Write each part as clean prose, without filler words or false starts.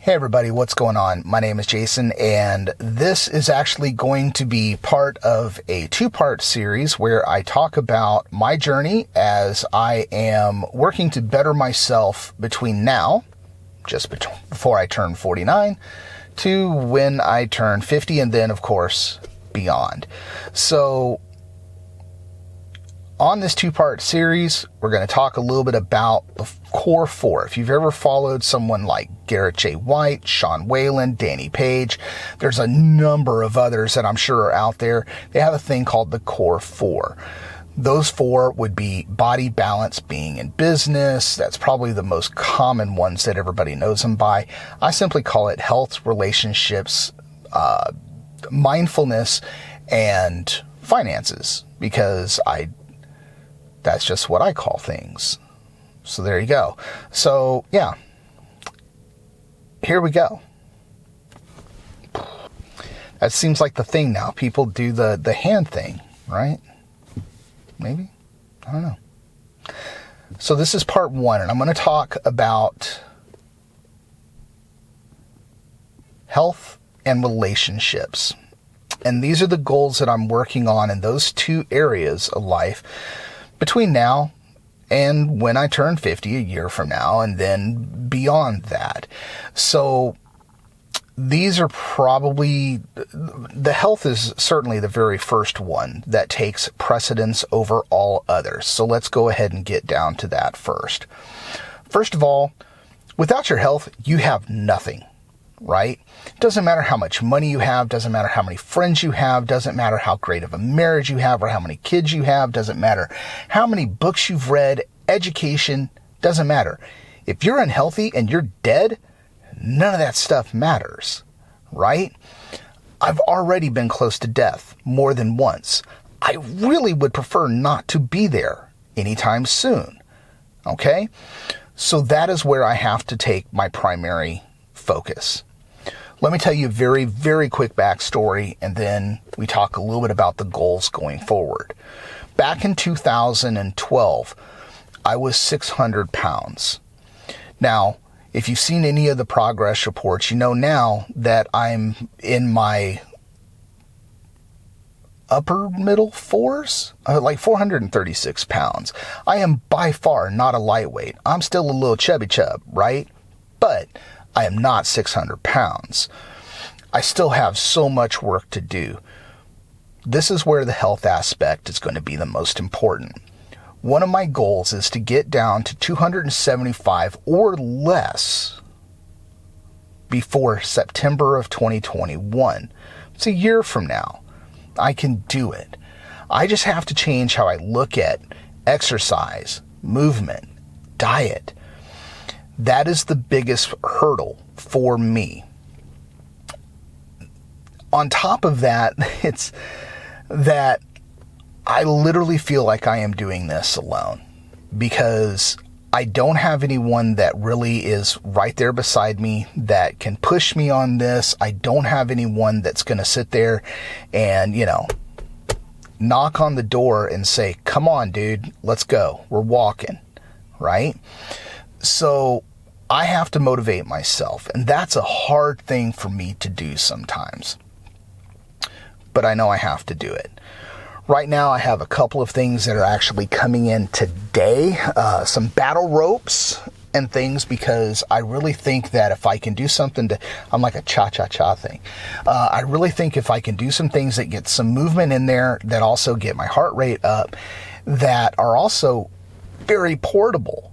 Hey everybody, what's going on? My name is Jason, and this is actually going to be part of a two-part series where I talk about my journey as I am working to better myself between now, just before I turn 49, to when I turn 50, and then, of course, beyond. So, on this two-part series, we're going to talk a little bit about the core four. If you've ever followed someone like Garrett J. White, Sean Whalen, Danny Page, there's a number of others that I'm sure are out there. They have a thing called the core four. Those four would be body, balance, being, in business. That's probably the most common ones that everybody knows them by. I simply call it health, relationships, mindfulness, and finances, because that's just what I call things. So there you go. So yeah, here we go. That seems like the thing now. People do the hand thing, right? Maybe? I don't know. So this is part one, and I'm going to talk about health and relationships. And these are the goals that I'm working on in those two areas of life between now and when I turn 50 a year from now, and then beyond that. So these are probably, the health is certainly the very first one that takes precedence over all others. So let's go ahead and get down to that first. First of all, without your health, you have nothing, right? Doesn't matter how much money you have, doesn't matter how many friends you have, doesn't matter how great of a marriage you have or how many kids you have, doesn't matter how many books you've read, education, doesn't matter. If you're unhealthy and you're dead, none of that stuff matters, right? I've already been close to death more than once. I really would prefer not to be there anytime soon, okay? So that is where I have to take my primary focus. Let me tell you a very, very quick backstory, and then we talk a little bit about the goals going forward. Back in 2012, I was 600 pounds. Now, if you've seen any of the progress reports, you know now that I'm in my upper middle fours, like 436 pounds. I am by far not a lightweight. I'm still a little chubby chub, right? But I am not 600 pounds. I still have so much work to do. This is where the health aspect is going to be the most important. One of my goals is to get down to 275 or less before September of 2021. It's a year from now. I can do it. I just have to change how I look at exercise, movement, diet. That is the biggest hurdle for me. On top of that, it's that I literally feel like I am doing this alone, because I don't have anyone that really is right there beside me that can push me on this. I don't have anyone that's going to sit there and, knock on the door and say, come on, dude, let's go. We're walking, right? So I have to motivate myself, and that's a hard thing for me to do sometimes. But I know I have to do it. Right now, I have a couple of things that are actually coming in today, some battle ropes and things, because I really think that if I can do something I'm like a cha-cha-cha thing. I really think if I can do some things that get some movement in there, that also get my heart rate up, that are also very portable,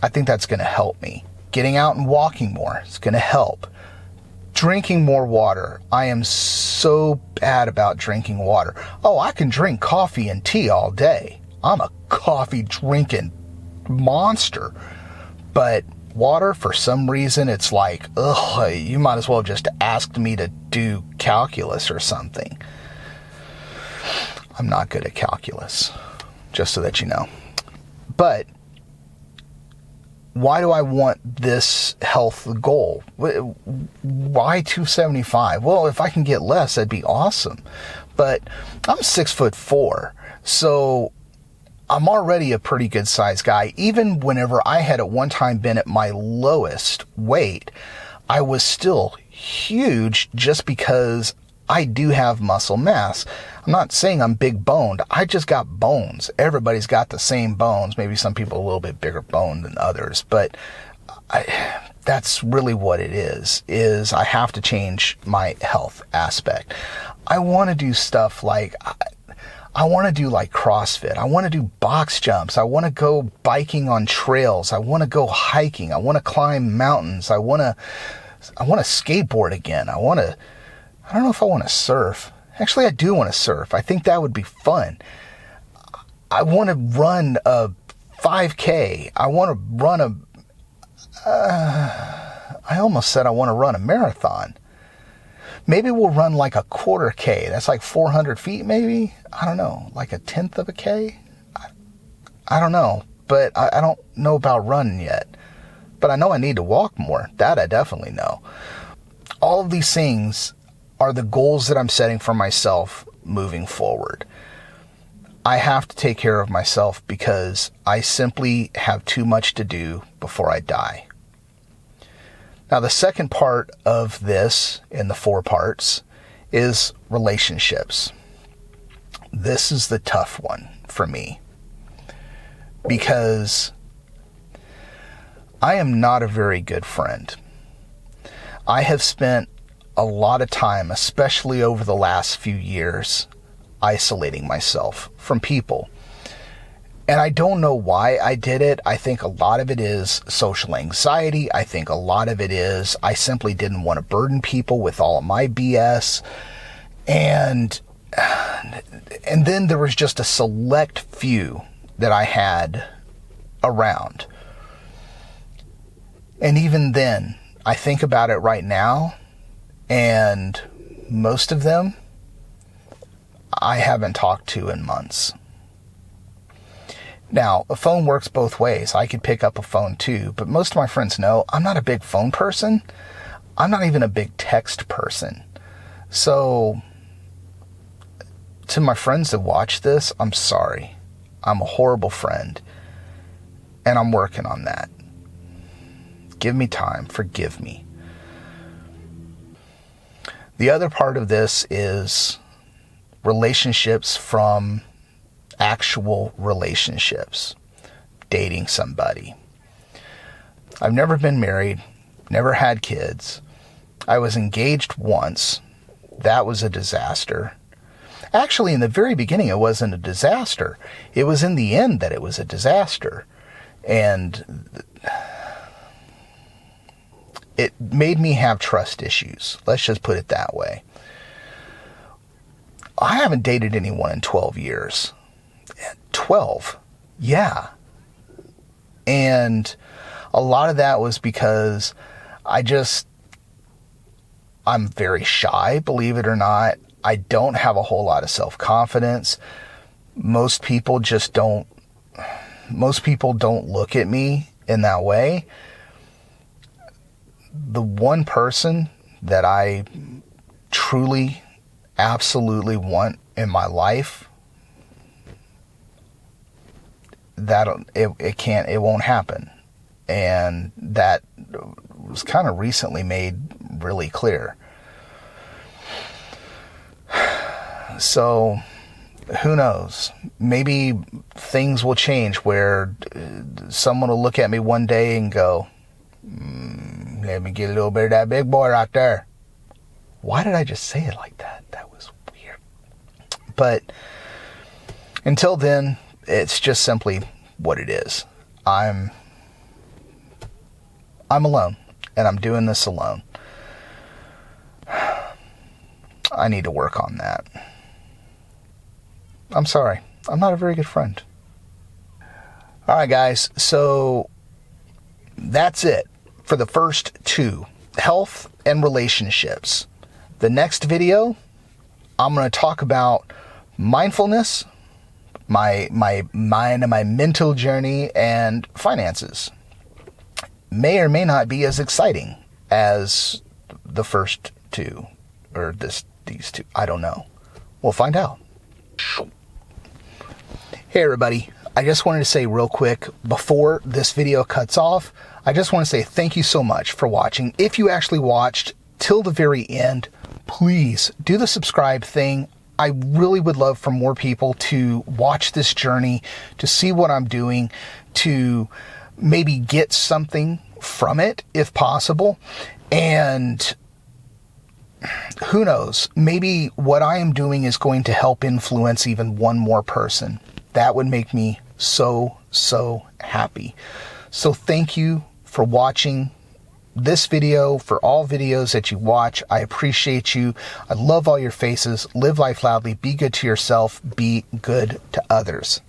I think that's going to help me. Getting out and walking more is going to help. Drinking more water. I am so bad about drinking water. Oh, I can drink coffee and tea all day. I'm a coffee drinking monster. But water, for some reason, it's like, ugh, you might as well have just asked me to do calculus or something. I'm not good at calculus, just so that you know. But why do I want this health goal? Why 275? Well, if I can get less, that'd be awesome. But I'm 6'4", so I'm already a pretty good sized guy. Even whenever I had at one time been at my lowest weight, I was still huge just because I do have muscle mass. I'm not saying I'm big boned. I just got bones. Everybody's got the same bones. Maybe some people a little bit bigger boned than others, but that's really what it is I have to change my health aspect. I want to do stuff like, I want to do like CrossFit. I want to do box jumps. I want to go biking on trails. I want to go hiking. I want to climb mountains. I want to skateboard again. I don't know if I want to surf. Actually, I do want to surf. I think that would be fun. I want to run a 5K. I want to run I almost said I want to run a marathon. Maybe we'll run like a quarter K. That's like 400 feet maybe? I don't know. Like a tenth of a K? I don't know. But I don't know about running yet. But I know I need to walk more. That I definitely know. All of these things are the goals that I'm setting for myself moving forward. I have to take care of myself because I simply have too much to do before I die. Now, the second part of this in the 4 parts is relationships. This is the tough one for me because I am not a very good friend. I have spent a lot of time, especially over the last few years, isolating myself from people. And I don't know why I did it. I think a lot of it is social anxiety. I think a lot of it is I simply didn't want to burden people with all of my BS. And then there was just a select few that I had around. And even then, I think about it right now, and most of them I haven't talked to in months. Now, a phone works both ways. I could pick up a phone too, but most of my friends know I'm not a big phone person. I'm not even a big text person. So, to my friends that watch this, I'm sorry. I'm a horrible friend, and I'm working on that. Give me time. Forgive me. The other part of this is relationships from actual relationships, dating somebody. I've never been married, never had kids. I was engaged once. That was a disaster. Actually, in the very beginning, it wasn't a disaster. It was in the end that it was a disaster. And it made me have trust issues. Let's just put it that way. I haven't dated anyone in 12 years. 12? Yeah. And a lot of that was because I'm very shy, believe it or not. I don't have a whole lot of self-confidence. Most people don't look at me in that way. The one person that I truly, absolutely want in my life, it won't happen. And that was kind of recently made really clear. So, who knows? Maybe things will change where someone will look at me one day and go, let me get a little bit of that big boy right there. Why did I just say it like that? That was weird. But until then, it's just simply what it is. I'm alone, and I'm doing this alone. I need to work on that. I'm sorry. I'm not a very good friend. All right, guys. So that's it for the first 2, health and relationships. The next video, I'm going to talk about mindfulness, my mind and my mental journey, and finances. May or may not be as exciting as the first 2 or these 2. I don't know. We'll find out. Hey everybody, I just wanted to say real quick before this video cuts off, I just want to say thank you so much for watching. If you actually watched till the very end, please do the subscribe thing. I really would love for more people to watch this journey, to see what I'm doing, to maybe get something from it if possible. And who knows, maybe what I am doing is going to help influence even one more person. That would make me so happy. So thank you for watching this video, for all videos that you watch. I appreciate you. I love all your faces. Live life loudly. Be good to yourself. Be good to others.